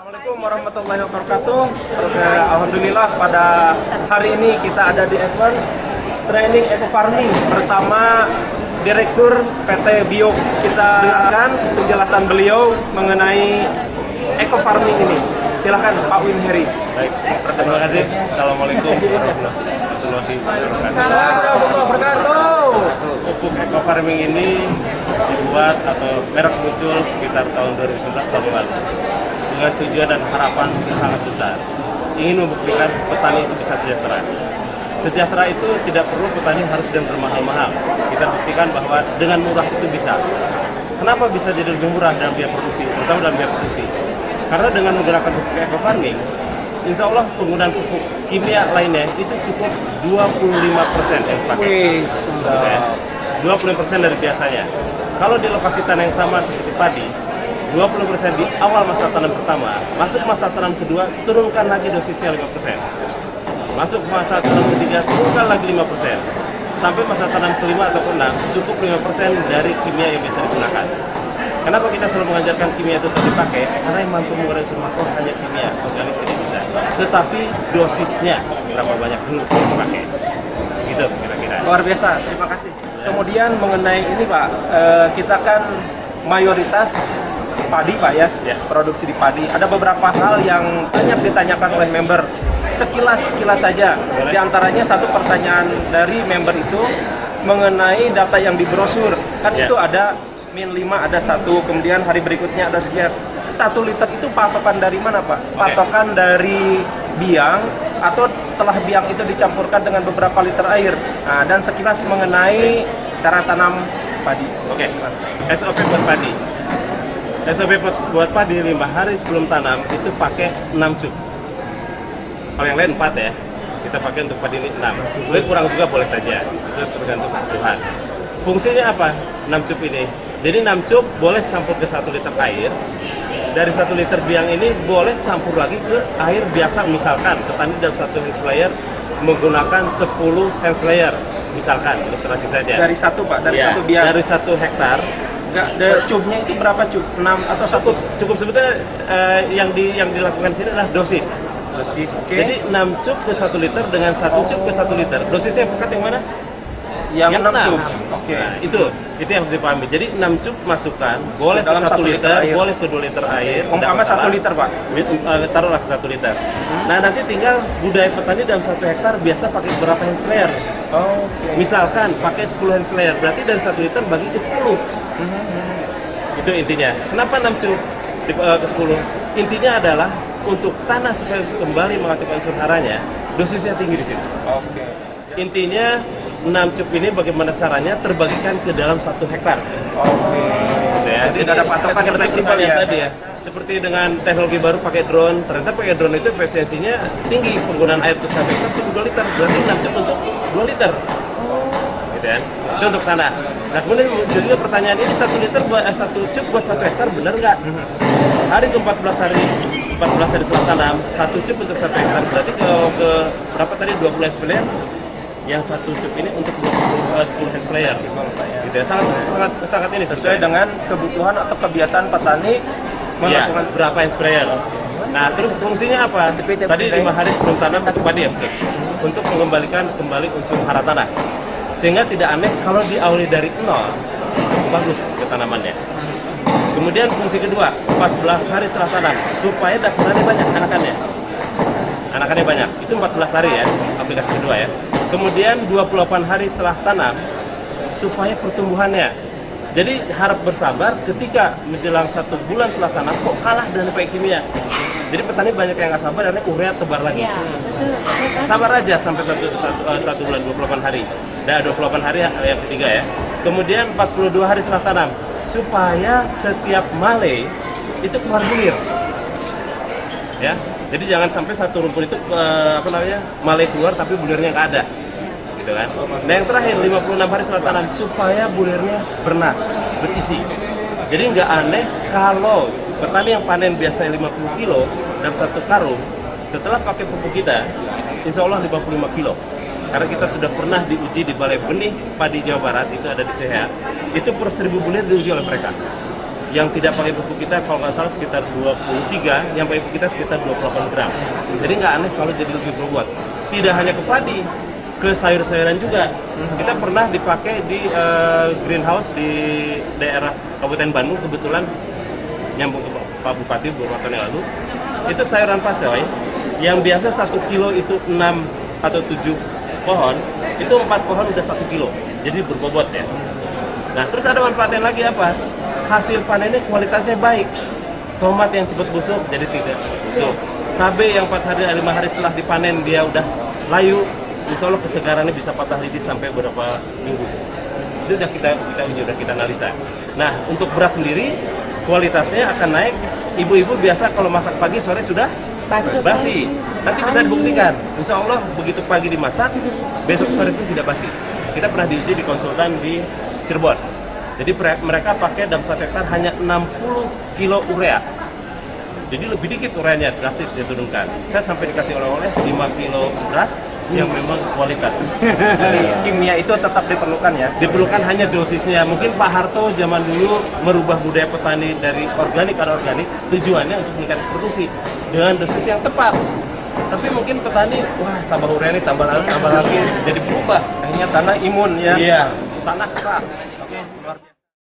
Assalamualaikum warahmatullahi wabarakatuh. Alhamdulillah pada hari ini kita ada di event training eco farming bersama Direktur PT Bio. Kita dengarkan penjelasan beliau mengenai eco farming ini. Silakan Pak Win Heri. Baik, terima kasih. Assalamualaikum warahmatullahi Wabarakatuh. Pupuk eco farming ini dibuat atau merek muncul sekitar tahun 2011 tahun lalu dengan tujuan dan harapan sangat besar, ingin membuktikan petani itu bisa sejahtera. Sejahtera itu tidak perlu petani harus dengan bermahal-mahal. Kita buktikan bahwa dengan murah itu bisa. Kenapa bisa jadi lebih murah dalam biaya produksi, terutama dalam biaya produksi? Karena dengan menggunakan pupuk eco farming, insya Allah penggunaan pupuk kimia lainnya itu cukup 25% yang dipakai. 25% dari biasanya. Kalau di lokasi tanah yang sama seperti padi, 20% di awal masa tanam pertama, masuk masa tanam kedua, turunkan lagi dosisnya 5%. Masuk masa tanam ketiga, turunkan lagi 5%. Sampai masa tanam kelima atau keenam, cukup 5% dari kimia yang bisa digunakan. Kenapa kita selalu mengajarkan kimia itu tetap dipakai? Karena yang mampu mengurangi unsur makro hanya kimia, organik tidak bisa. Tetapi dosisnya berapa banyak dulu dipakai. Gitu kira-kira. Luar biasa, terima kasih. Kemudian mengenai ini Pak, kita kan mayoritas padi Pak ya, produksi di padi. Ada beberapa hal yang banyak ditanyakan oleh member. Sekilas saja. Di antaranya satu pertanyaan dari member itu mengenai data yang di brosur. Kan itu ada min 5 ada 1, kemudian hari berikutnya ada sekian. 1 liter itu patokan dari mana Pak? Patokan dari biang atau setelah biang itu dicampurkan dengan beberapa liter air. Nah, dan sekilas mengenai cara tanam padi. SOP buat padi. SOP buat padi 5 hari sebelum tanam itu pakai 6 cup. Kalau yang lain 4 ya. Kita pakai untuk padi ini 6. Boleh kurang juga boleh saja. Itu tergantung kebutuhan. Fungsinya apa 6 cup ini? Jadi 6 cup boleh campur ke 1 liter air. Dari 1 liter biang ini boleh campur lagi ke air biasa, misalkan petani dalam 1 hand sprayer menggunakan 10 hand sprayer, misalkan ilustrasi saja. Dari 1 Pak, dari 1 biang. Dari 1 hektar. Cubnya itu berapa cub? 6 atau 1? Cukup sebetulnya yang dilakukan sini adalah dosis. Dosis, oke. Jadi 6 cup ke 1 liter dengan 1 cup ke 1 liter. Dosisnya pekat yang mana? Yang 6 cup. Oke. Nah, itu yang harus dipahami. Jadi 6 cup masukkan, boleh ke 1 liter, boleh ke 2 liter air. Umpama 1 liter Pak. Taruhlah ke 1 liter. Nah, nanti tinggal budaya petani dalam 1 hektar biasa pakai berapa hand sprayer. Misalkan pakai 10 hand sprayer, berarti dari 1 liter bagi ke 10. Itu intinya. Kenapa 6 cup ke 10? Intinya adalah untuk tanah supaya kembali mengaktifkan unsur haranya, dosisnya tinggi di sini. Intinya 6 cup ini bagaimana caranya terbagikan ke dalam 1 hektar. Gitu ya. Jadi tidak ada patokan seperti fleksibel yang tadi ya. Seperti dengan teknologi baru pakai drone, ternyata pakai drone itu efisiensinya tinggi, penggunaan air untuk 1 hektar cukup 2 liter, berarti 6 cup untuk 2 liter. Gitu ya. Itu untuk tanah. Nah, kemudian juga pertanyaan ini 1 liter buat 1 cup buat 1 hektar benar nggak? Hari ke 14 hari setelah tanam, 1 cup untuk 1 hektar, berarti ke berapa tadi 20 hand sprayer? Yang 1 cup ini untuk 10 hand sprayer. Gitu ya. Sangat ini Sesuai dengan kebutuhan atau kebiasaan petani melakukan berapa hand sprayer. Nah, terus fungsinya apa? Tadi 5 hari sebelum tanam untuk padi ya khusus. Untuk mengembalikan kembali unsur hara tanah. Sehingga tidak aneh kalau diawali dari 0, itu bagus ke tanamannya. Kemudian fungsi kedua, 14 hari setelah tanam, supaya dakurannya banyak anakannya banyak. Itu 14 hari ya, aplikasi kedua ya. Kemudian 28 hari setelah tanam, supaya pertumbuhannya. Jadi harap bersabar ketika menjelang 1 bulan setelah tanam, kok kalah dengan pakai kimia. Jadi petani banyak yang nggak sabar, karena urea tebar lagi. Sabar aja sampai 1 bulan, 28 hari. Dan 28 hari yang ketiga ya. Kemudian 42 hari setelah tanam, supaya setiap male itu keluar bulir. Ya. Jadi jangan sampai satu rumput itu male keluar tapi bulirnya nggak ada. Gitu kan. Nah, yang terakhir 56 hari setelah tanam, supaya bulirnya bernas, berisi. Jadi nggak aneh kalau petani yang panen biasanya 50 kilo dalam 1 karung, setelah pakai pupuk kita, insya Allah 55 kilo. Karena kita sudah pernah diuji di Balai Benih Padi Jawa Barat, itu ada di CH, itu per 1000 bulir diuji oleh mereka. yang tidak pakai pupuk kita kalau nggak salah sekitar 23, yang pakai pupuk kita sekitar 28 gram. Jadi nggak aneh kalau jadi lebih berbobot. Tidak hanya ke padi, ke sayur-sayuran juga. Kita pernah dipakai di greenhouse di daerah Kabupaten Bandung, kebetulan nyambung ke Pak Bupati beberapa tahun yang lalu. Itu sayuran pacoy yang biasa 1 kilo itu 6 atau 7 pohon, itu 4 pohon udah 1 kilo, jadi berbobot ya. Nah terus ada manfaatnya lagi apa? Hasil panennya kualitasnya baik. Tomat yang cepat busuk jadi tidak cepat busuk. Cabai yang 4 hari 5 hari setelah dipanen dia udah layu, insya Allah kesegarannya bisa patah lidi sampai beberapa minggu. Itu udah kita uji, udah kita analisa. Nah untuk beras sendiri kualitasnya akan naik. Ibu-ibu biasa kalau masak pagi sore sudah basi. Nanti bisa dibuktikan. Insya Allah begitu pagi dimasak, besok sore pun tidak basi. Kita pernah diuji di konsultan di Cirebon. Jadi mereka pakai dalam 1 hektar hanya 60 kilo urea. Jadi lebih dikit ureanya, drastis diturunkan. Saya sampai dikasih oleh-oleh 5 kilo beras yang memang kualitas. Jadi kimia itu tetap diperlukan ya? Diperlukan hanya dosisnya. Mungkin Pak Harto zaman dulu merubah budaya petani dari organik ke organik, tujuannya untuk meningkatkan produksi dengan dosis yang tepat. Tapi mungkin petani, wah tambah urea ini tambah lagi, jadi berubah. Akhirnya tanah imun ya? Iya, tanah keras.